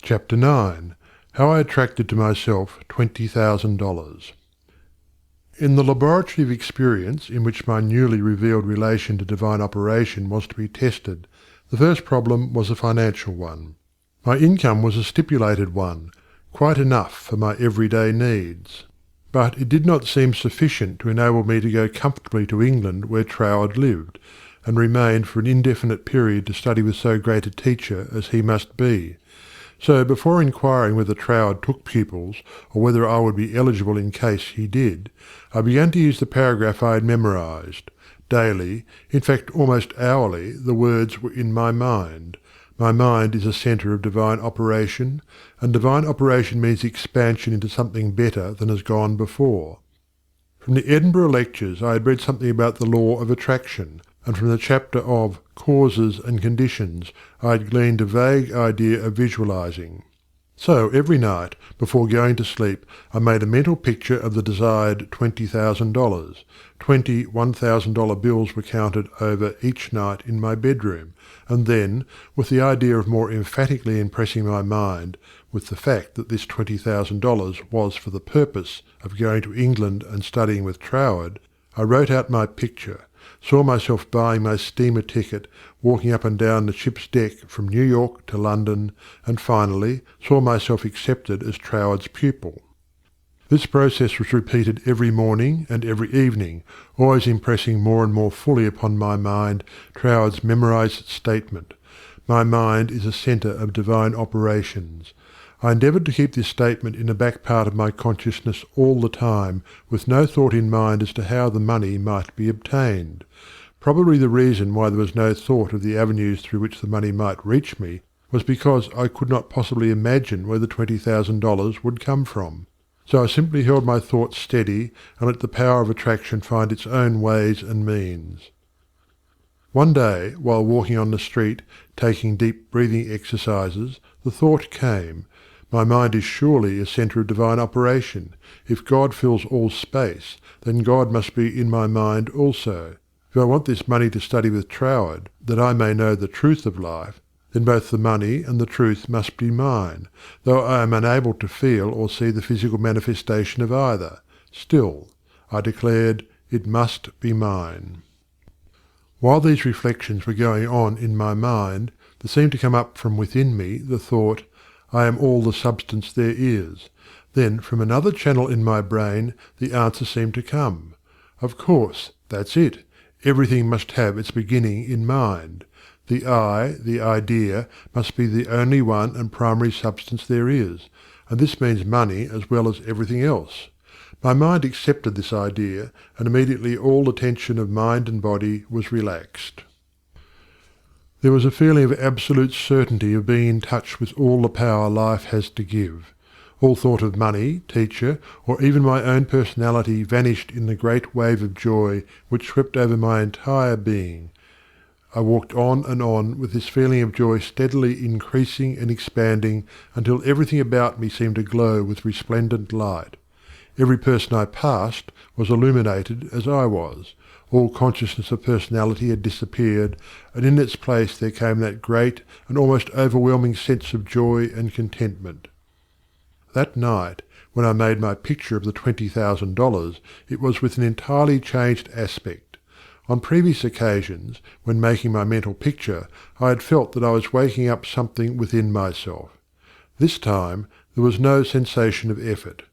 Chapter 9. How I attracted to myself $20,000. In the laboratory of experience in which my newly revealed relation to divine operation was to be tested, the first problem was a financial one. My income was a stipulated one, quite enough for my everyday needs. But it did not seem sufficient to enable me to go comfortably to England where Troward lived, and remain for an indefinite period to study with so great a teacher as he must be. So before inquiring whether Troward took pupils, or whether I would be eligible in case he did, I began to use the paragraph I had memorized. Daily, in fact almost hourly, the words were in my mind. My mind is a centre of divine operation, and divine operation means expansion into something better than has gone before. From the Edinburgh lectures I had read something about the law of attraction, and from the chapter of Causes and Conditions I had gleaned a vague idea of visualizing. So every night, before going to sleep, I made a mental picture of the desired $20,000. 20 $1,000 bills were counted over each night in my bedroom, and then, with the idea of more emphatically impressing my mind with the fact that this $20,000 was for the purpose of going to England and studying with Troward, I wrote out my picture, saw myself buying my steamer ticket, walking up and down the ship's deck from New York to London, and finally saw myself accepted as Troward's pupil. This process was repeated every morning and every evening, always impressing more and more fully upon my mind Troward's memorized statement, "My mind is a centre of divine operations." I endeavoured to keep this statement in the back part of my consciousness all the time, with no thought in mind as to how the money might be obtained. Probably the reason why there was no thought of the avenues through which the money might reach me was because I could not possibly imagine where the $20,000 would come from. So I simply held my thoughts steady and let the power of attraction find its own ways and means. One day, while walking on the street, taking deep breathing exercises, the thought came, "My mind is surely a centre of divine operation. If God fills all space, then God must be in my mind also. If I want this money to study with Troward, that I may know the truth of life, then both the money and the truth must be mine, though I am unable to feel or see the physical manifestation of either. Still, I declared, it must be mine." While these reflections were going on in my mind, there seemed to come up from within me the thought, "I am all the substance there is." Then from another channel in my brain the answer seemed to come. Of course, that's it. Everything must have its beginning in mind. The I, the idea, must be the only one and primary substance there is, and this means money as well as everything else. My mind accepted this idea, and immediately all the tension of mind and body was relaxed. There was a feeling of absolute certainty of being in touch with all the power life has to give. All thought of money, teacher, or even my own personality vanished in the great wave of joy which swept over my entire being. I walked on with this feeling of joy steadily increasing and expanding until everything about me seemed to glow with resplendent light. Every person I passed was illuminated as I was. All consciousness of personality had disappeared, and in its place there came that great and almost overwhelming sense of joy and contentment. That night, when I made my picture of the $20,000, it was with an entirely changed aspect. On previous occasions, when making my mental picture, I had felt that I was waking up something within myself. This time there was no sensation of effort.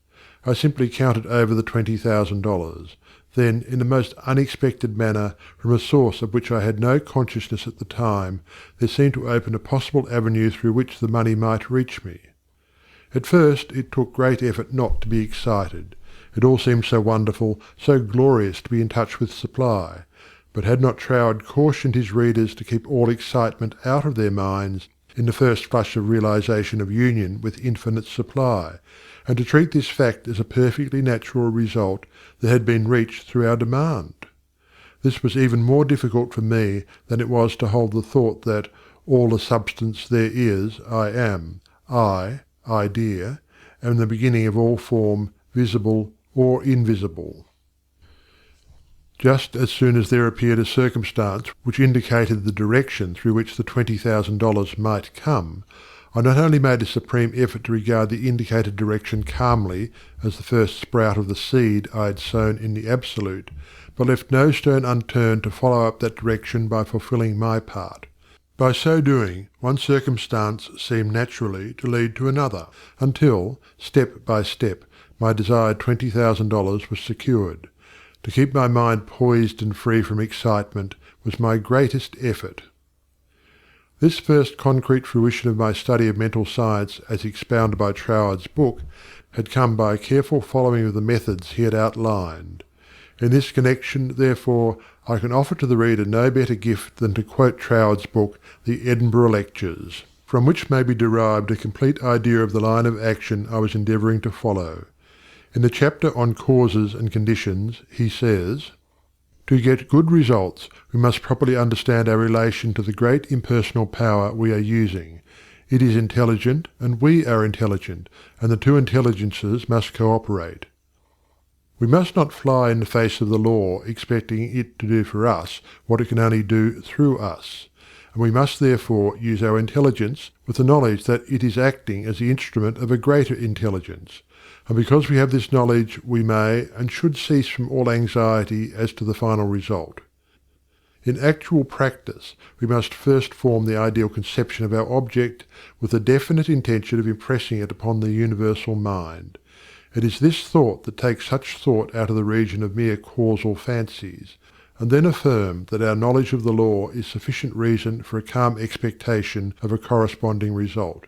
I simply counted over the $20,000. Then, in the most unexpected manner, from a source of which I had no consciousness at the time, there seemed to open a possible avenue through which the money might reach me. At first it took great effort not to be excited. It all seemed so wonderful, so glorious to be in touch with supply. But had not Troward cautioned his readers to keep all excitement out of their minds in the first flush of realization of union with infinite supply, and to treat this fact as a perfectly natural result that had been reached through our demand? This was even more difficult for me than it was to hold the thought that all the substance there is I am, idea, am the beginning of all form, visible or invisible. Just as soon as there appeared a circumstance which indicated the direction through which the $20,000 might come, I not only made a supreme effort to regard the indicated direction calmly as the first sprout of the seed I had sown in the Absolute, but left no stone unturned to follow up that direction by fulfilling my part. By so doing, one circumstance seemed naturally to lead to another, until, step by step, my desired $20,000 was secured. To keep my mind poised and free from excitement was my greatest effort. This first concrete fruition of my study of mental science as expounded by Troward's book had come by a careful following of the methods he had outlined. In this connection, therefore, I can offer to the reader no better gift than to quote Troward's book, The Edinburgh Lectures, from which may be derived a complete idea of the line of action I was endeavouring to follow. In the chapter on causes and conditions, he says, "To get good results, we must properly understand our relation to the great impersonal power we are using. It is intelligent, and we are intelligent, and the two intelligences must cooperate. We must not fly in the face of the law, expecting it to do for us what it can only do through us, and we must therefore use our intelligence with the knowledge that it is acting as the instrument of a greater intelligence. And because we have this knowledge, we may and should cease from all anxiety as to the final result. In actual practice, we must first form the ideal conception of our object with the definite intention of impressing it upon the universal mind. It is this thought that takes such thought out of the region of mere causal fancies, and then affirm that our knowledge of the law is sufficient reason for a calm expectation of a corresponding result,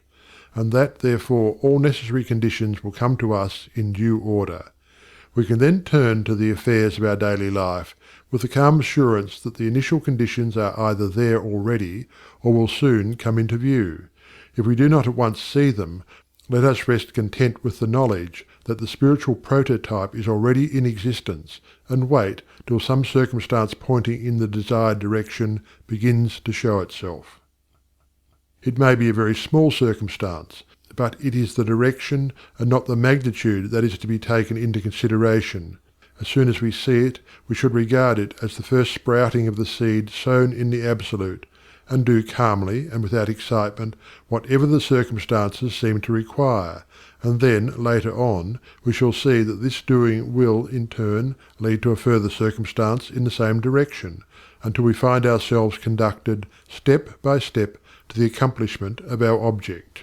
and that therefore all necessary conditions will come to us in due order. We can then turn to the affairs of our daily life with the calm assurance that the initial conditions are either there already or will soon come into view. If we do not at once see them, let us rest content with the knowledge that the spiritual prototype is already in existence, and wait till some circumstance pointing in the desired direction begins to show itself. It may be a very small circumstance, but it is the direction and not the magnitude that is to be taken into consideration. As soon as we see it, we should regard it as the first sprouting of the seed sown in the Absolute, and do calmly and without excitement whatever the circumstances seem to require, and then, later on, we shall see that this doing will, in turn, lead to a further circumstance in the same direction, until we find ourselves conducted, step by step, to the accomplishment of our object.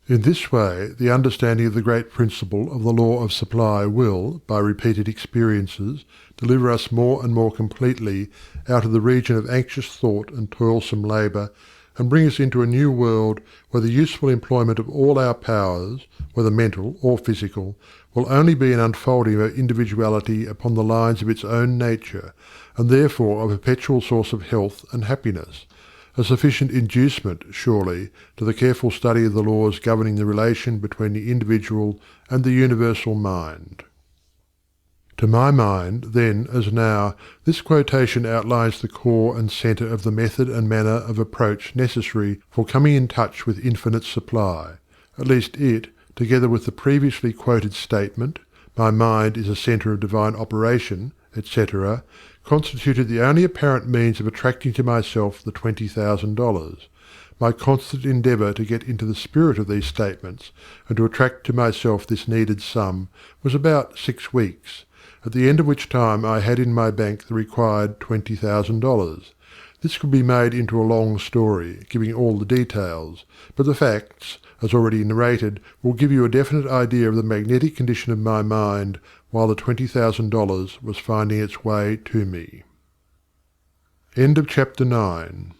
In this way, the understanding of the great principle of the law of supply will, by repeated experiences, deliver us more and more completely out of the region of anxious thought and toilsome labour, and bring us into a new world where the useful employment of all our powers, whether mental or physical, will only be an unfolding of our individuality upon the lines of its own nature, and therefore a perpetual source of health and happiness, a sufficient inducement, surely, to the careful study of the laws governing the relation between the individual and the universal mind. To my mind, then as now, this quotation outlines the core and centre of the method and manner of approach necessary for coming in touch with infinite supply. At least it, together with the previously quoted statement, "My mind is a centre of divine operation," etc., constituted the only apparent means of attracting to myself the $20,000. My constant endeavour to get into the spirit of these statements, and to attract to myself this needed sum, was about 6 weeks, at the end of which time I had in my bank the required $20,000. This could be made into a long story, giving all the details, but the facts, as already narrated, will give you a definite idea of the magnetic condition of my mind while the $20,000 was finding its way to me. End of chapter 9.